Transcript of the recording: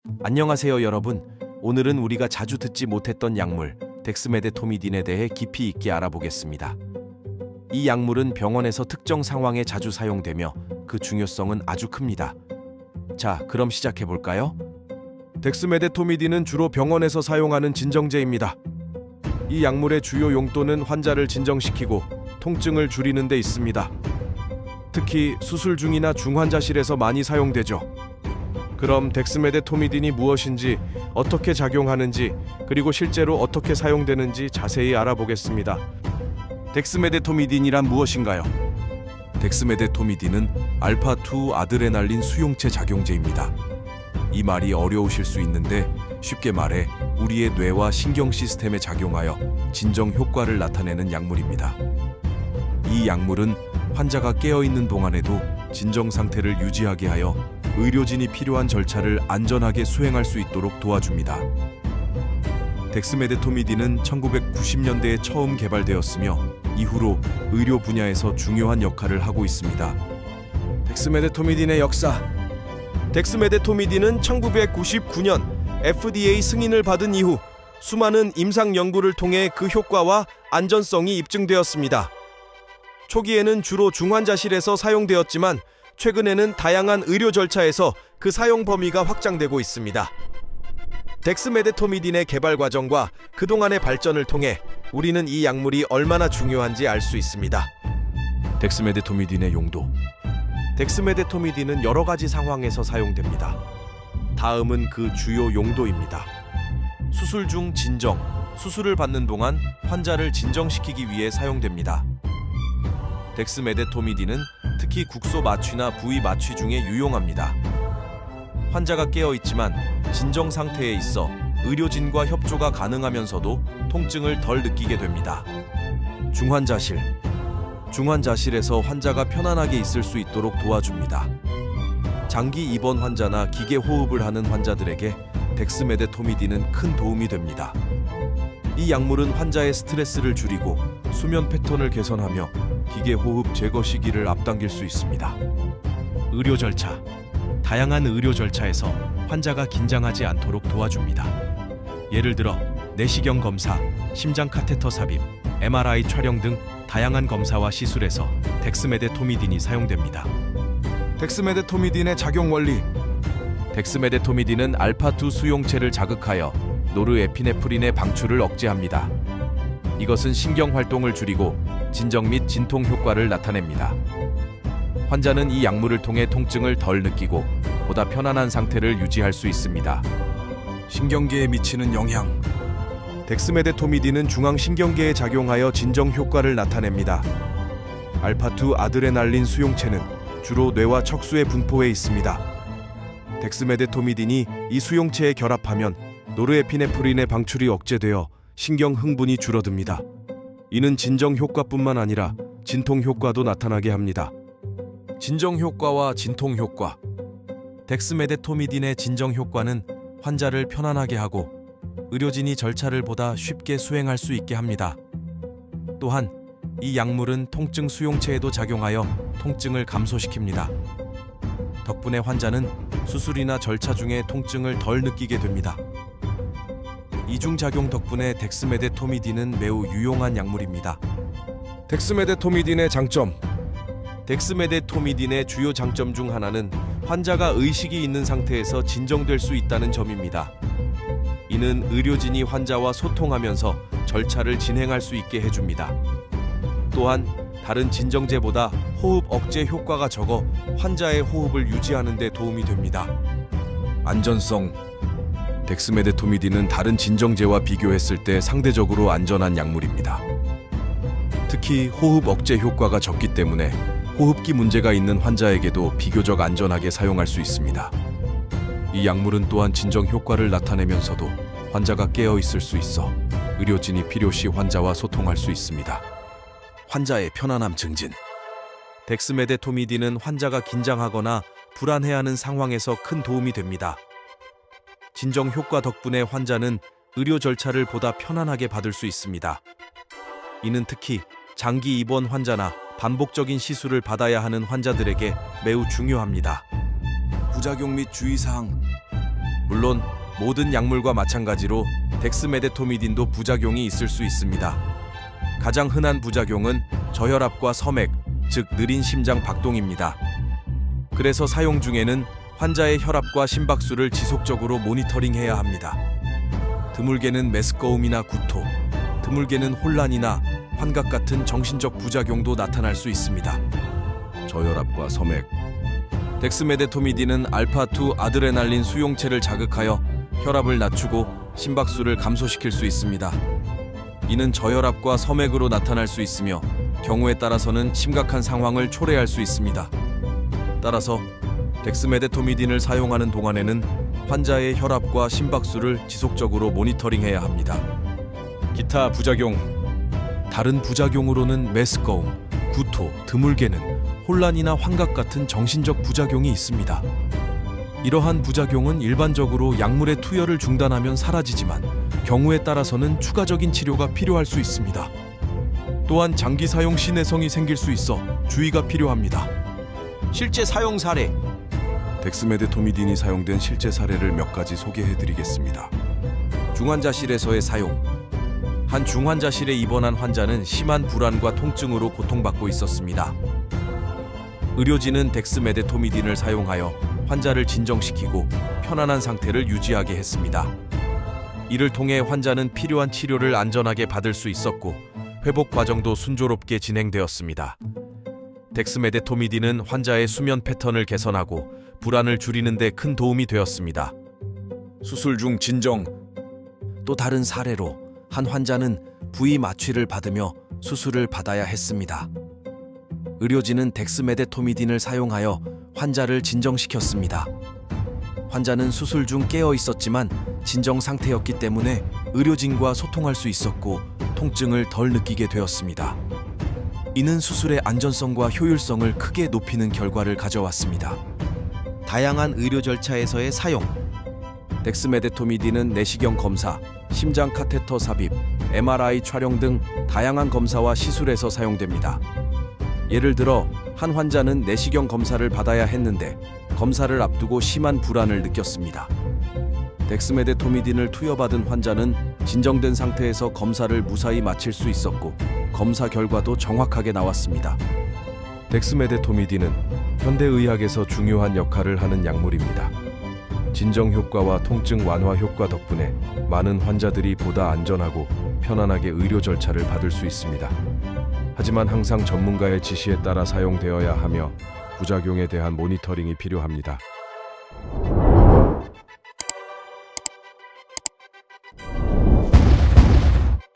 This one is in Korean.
안녕하세요 여러분. 오늘은 우리가 자주 듣지 못했던 약물 덱스메데토미딘에 대해 깊이 있게 알아보겠습니다. 이 약물은 병원에서 특정 상황에 자주 사용되며 그 중요성은 아주 큽니다. 자, 그럼 시작해 볼까요? 덱스메데토미딘은 주로 병원에서 사용하는 진정제입니다. 이 약물의 주요 용도는 환자를 진정시키고 통증을 줄이는 데 있습니다. 특히 수술 중이나 중환자실에서 많이 사용되죠. 그럼 덱스메데토미딘이 무엇인지, 어떻게 작용하는지, 그리고 실제로 어떻게 사용되는지 자세히 알아보겠습니다. 덱스메데토미딘이란 무엇인가요? 덱스메데토미딘은 알파-2 아드레날린 수용체 작용제입니다. 이 말이 어려우실 수 있는데 쉽게 말해 우리의 뇌와 신경 시스템에 작용하여 진정 효과를 나타내는 약물입니다. 이 약물은 환자가 깨어있는 동안에도 진정 상태를 유지하게 하여 의료진이 필요한 절차를 안전하게 수행할 수 있도록 도와줍니다. 덱스메데토미딘은 1990년대에 처음 개발되었으며 이후로 의료 분야에서 중요한 역할을 하고 있습니다. 덱스메데토미딘의 역사. 덱스메데토미딘은 1999년 FDA 승인을 받은 이후 수많은 임상 연구를 통해 그 효과와 안전성이 입증되었습니다. 초기에는 주로 중환자실에서 사용되었지만 최근에는 다양한 의료 절차에서 그 사용 범위가 확장되고 있습니다. 덱스메데토미딘의 개발 과정과 그동안의 발전을 통해 우리는 이 약물이 얼마나 중요한지 알 수 있습니다. 덱스메데토미딘의 용도. 덱스메데토미딘은 여러 가지 상황에서 사용됩니다. 다음은 그 주요 용도입니다. 수술 중 진정, 수술을 받는 동안 환자를 진정시키기 위해 사용됩니다. 덱스메데토미딘은 특히 국소 마취나 부위 마취 중에 유용합니다. 환자가 깨어있지만 진정 상태에 있어 의료진과 협조가 가능하면서도 통증을 덜 느끼게 됩니다. 중환자실. 중환자실에서 환자가 편안하게 있을 수 있도록 도와줍니다. 장기 입원 환자나 기계 호흡을 하는 환자들에게 덱스메데토미딘은 큰 도움이 됩니다. 이 약물은 환자의 스트레스를 줄이고 수면 패턴을 개선하며 기계 호흡 제거 시기를 앞당길 수 있습니다. 의료 절차. 다양한 의료 절차에서 환자가 긴장하지 않도록 도와줍니다. 예를 들어 내시경 검사, 심장 카테터 삽입, MRI 촬영 등 다양한 검사와 시술에서 덱스메데토미딘이 사용됩니다. 덱스메데토미딘의 작용 원리. 덱스메데토미딘은 알파-2 수용체를 자극하여 노르에피네프린의 방출을 억제합니다. 이것은 신경 활동을 줄이고 진정 및 진통 효과를 나타냅니다. 환자는 이 약물을 통해 통증을 덜 느끼고 보다 편안한 상태를 유지할 수 있습니다. 신경계에 미치는 영향. 덱스메데토미딘은 중앙신경계에 작용하여 진정 효과를 나타냅니다. 알파-2 아드레날린 수용체는 주로 뇌와 척수의 분포에 있습니다. 덱스메데토미딘이 이 수용체에 결합하면 노르에피네프린의 방출이 억제되어 신경 흥분이 줄어듭니다. 이는 진정 효과뿐만 아니라 진통 효과도 나타나게 합니다. 진정 효과와 진통 효과. 덱스메데토미딘의 진정 효과는 환자를 편안하게 하고 의료진이 절차를 보다 쉽게 수행할 수 있게 합니다. 또한 이 약물은 통증 수용체에도 작용하여 통증을 감소시킵니다. 덕분에 환자는 수술이나 절차 중에 통증을 덜 느끼게 됩니다. 이중작용 덕분에 덱스메데토미딘은 매우 유용한 약물입니다. 덱스메데토미딘의 장점. 덱스메데토미딘의 주요 장점 중 하나는 환자가 의식이 있는 상태에서 진정될 수 있다는 점입니다. 이는 의료진이 환자와 소통하면서 절차를 진행할 수 있게 해줍니다. 또한 다른 진정제보다 호흡 억제 효과가 적어 환자의 호흡을 유지하는 데 도움이 됩니다. 안전성. 덱스메데토미딘은 다른 진정제와 비교했을 때 상대적으로 안전한 약물입니다. 특히 호흡 억제 효과가 적기 때문에 호흡기 문제가 있는 환자에게도 비교적 안전하게 사용할 수 있습니다. 이 약물은 또한 진정 효과를 나타내면서도 환자가 깨어 있을 수 있어 의료진이 필요시 환자와 소통할 수 있습니다. 환자의 편안함 증진. 덱스메데토미딘은 환자가 긴장하거나 불안해하는 상황에서 큰 도움이 됩니다. 진정 효과 덕분에 환자는 의료 절차를 보다 편안하게 받을 수 있습니다. 이는 특히 장기 입원 환자나 반복적인 시술을 받아야 하는 환자들에게 매우 중요합니다. 부작용 및 주의사항. 물론 모든 약물과 마찬가지로 덱스메데토미딘도 부작용이 있을 수 있습니다. 가장 흔한 부작용은 저혈압과 섬액, 즉 느린 심장 박동입니다. 그래서 사용 중에는 환자의 혈압과 심박수를 지속적으로 모니터링해야 합니다. 드물게는 메스꺼움이나 구토, 드물게는 혼란이나 환각 같은 정신적 부작용도 나타날 수 있습니다. 저혈압과 섬액. 덱스메데토미딘은 알파2 아드레날린 수용체를 자극하여 혈압을 낮추고 심박수를 감소시킬 수 있습니다. 이는 저혈압과 섬액으로 나타날 수 있으며 경우에 따라서는 심각한 상황을 초래할 수 있습니다. 따라서 덱스메데토미딘을 사용하는 동안에는 환자의 혈압과 심박수를 지속적으로 모니터링해야 합니다. 기타 부작용. 다른 부작용으로는 메스꺼움, 구토, 드물게는 혼란이나 환각 같은 정신적 부작용이 있습니다. 이러한 부작용은 일반적으로 약물의 투여를 중단하면 사라지지만 경우에 따라서는 추가적인 치료가 필요할 수 있습니다. 또한 장기 사용 시 내성이 생길 수 있어 주의가 필요합니다. 실제 사용 사례. 덱스메데토미딘이 사용된 실제 사례를 몇 가지 소개해드리겠습니다. 중환자실에서의 사용. 한 중환자실에 입원한 환자는 심한 불안과 통증으로 고통받고 있었습니다. 의료진은 덱스메데토미딘을 사용하여 환자를 진정시키고 편안한 상태를 유지하게 했습니다. 이를 통해 환자는 필요한 치료를 안전하게 받을 수 있었고 회복 과정도 순조롭게 진행되었습니다. 덱스메데토미딘은 환자의 수면 패턴을 개선하고 불안을 줄이는 데 큰 도움이 되었습니다. 수술 중 진정. 또 다른 사례로 한 환자는 부위 마취를 받으며 수술을 받아야 했습니다. 의료진은 덱스메데토미딘을 사용하여 환자를 진정시켰습니다. 환자는 수술 중 깨어 있었지만 진정 상태였기 때문에 의료진과 소통할 수 있었고 통증을 덜 느끼게 되었습니다. 이는 수술의 안전성과 효율성을 크게 높이는 결과를 가져왔습니다. 다양한 의료 절차에서의 사용. 덱스메데토미딘은 내시경 검사, 심장 카테터 삽입, MRI 촬영 등 다양한 검사와 시술에서 사용됩니다. 예를 들어 한 환자는 내시경 검사를 받아야 했는데 검사를 앞두고 심한 불안을 느꼈습니다. 덱스메데토미딘을 투여받은 환자는 진정된 상태에서 검사를 무사히 마칠 수 있었고 검사 결과도 정확하게 나왔습니다. 덱스메데토미딘은 현대의학에서 중요한 역할을 하는 약물입니다. 진정 효과와 통증 완화 효과 덕분에 많은 환자들이 보다 안전하고 편안하게 의료 절차를 받을 수 있습니다. 하지만 항상 전문가의 지시에 따라 사용되어야 하며 부작용에 대한 모니터링이 필요합니다.